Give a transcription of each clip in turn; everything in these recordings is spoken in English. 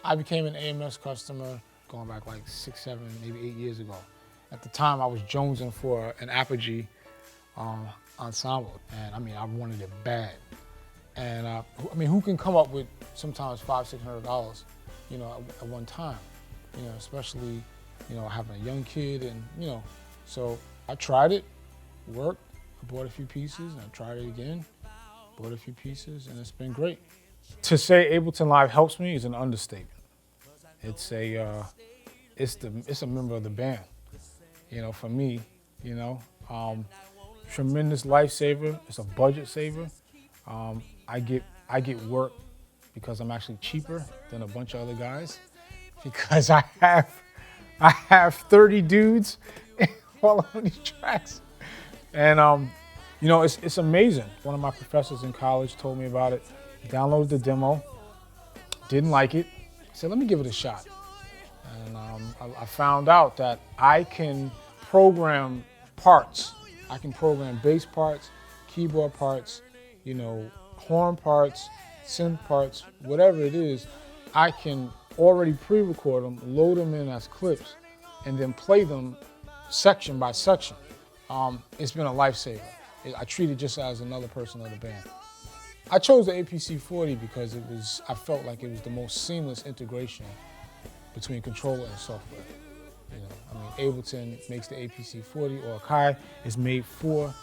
I became an AMS customer going back like 6, 7, maybe 8 years ago. At the time, I was jonesing for an Apogee ensemble, and I mean, I wanted it bad. And I mean, who can come up with sometimes $500, $600, you know, at one time, you know, especially, you know, having a young kid, and you know, so I tried it, worked, I bought a few pieces, and I tried it again, bought a few pieces, and it's been great. To say Ableton Live helps me is an understatement. It's a member of the band, you know, for me, you know. Tremendous lifesaver. It's a budget saver. I get work because I'm actually cheaper than a bunch of other guys, because I have 30 dudes all on these tracks, and you know, it's amazing. One of my professors in college told me about it. Downloaded the demo, didn't like it. Said, let me give it a shot. And I found out that I can program parts. I can program bass parts, keyboard parts, you know, horn parts, synth parts, whatever it is. I can already pre-record them, load them in as clips, and then play them section by section. It's been a lifesaver. I treat it just as another person of the band. I chose the APC-40 because I felt like it was the most seamless integration between controller and software. You know, I mean, Ableton makes the APC-40, or Akai is made for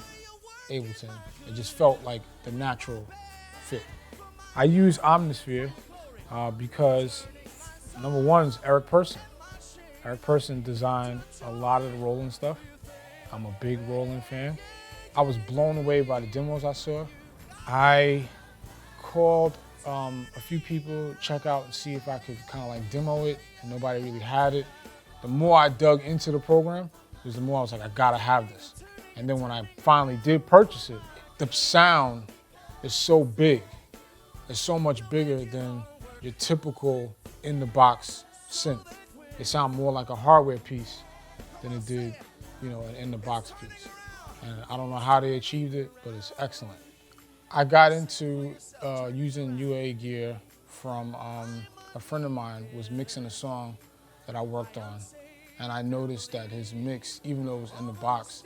Ableton. It just felt like the natural fit. I use Omnisphere because number one is Eric Person. Eric Person designed a lot of the Roland stuff. I'm a big Roland fan. I was blown away by the demos I saw. I called a few people to check out and see if I could kind of like demo it, and nobody really had it. The more I dug into the program, the more I was like, I gotta have this. And then when I finally did purchase it, the sound is so big. It's so much bigger than your typical in-the-box synth. It sounds more like a hardware piece than it did, you know, an in-the-box piece. And I don't know how they achieved it, but it's excellent. I got into using UA gear from a friend of mine was mixing a song that I worked on, and I noticed that his mix, even though it was in the box,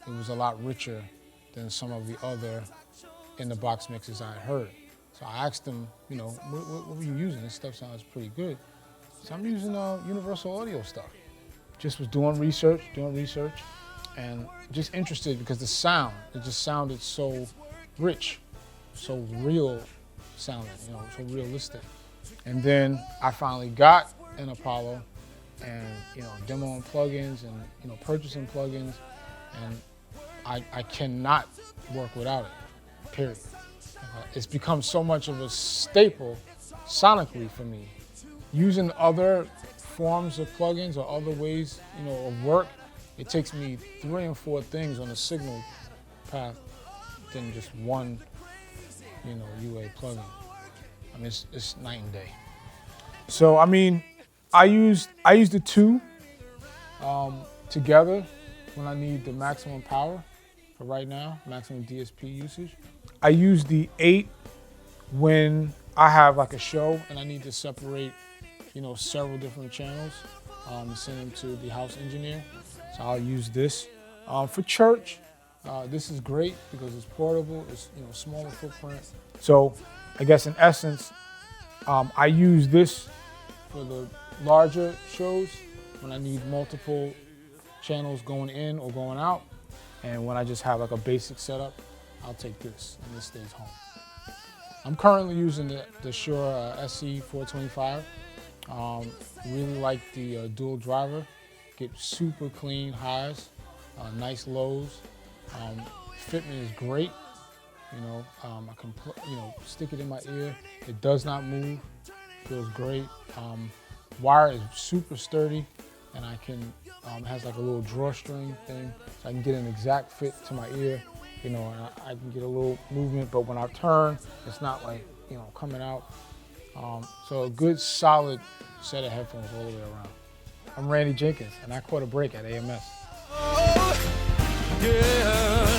it was a lot richer than some of the other in the box mixes I had heard. So I asked him, you know, what were you using? This stuff sounds pretty good. So I'm using Universal Audio stuff. Just was doing research, and just interested because the sound, it just sounded so rich, so real sounding, you know, so realistic. And then I finally got an Apollo, and you know, demoing plugins and you know, purchasing plugins, and I cannot work without it, period. It's become so much of a staple sonically for me. Using other forms of plugins or other ways, you know, of work, it takes me 3 or 4 things on the signal path than just one, you know, UA plugin. I mean, it's night and day. So I mean, I use the two together when I need the maximum power for right now, maximum DSP usage. I use the 8 when I have like a show and I need to separate, you know, several different channels and send them to the house engineer. So I'll use this. For church, this is great because it's portable, it's, you know, smaller footprint. So I guess in essence, I use this for the larger shows when I need multiple channels going in or going out. And when I just have like a basic setup, I'll take this and this stays home. I'm currently using the Shure SE425. Really like the dual driver. Get super clean highs, nice lows. Fitment is great. You know, I can stick it in my ear. It does not move. Feels great. Wire is super sturdy, and I can has like a little drawstring thing, so I can get an exact fit to my ear. You know, and I can get a little movement, but when I turn, it's not like, you know, coming out. So a good solid set of headphones all the way around. I'm Randy Jenkins, and I caught a break at AMS. Oh, yeah.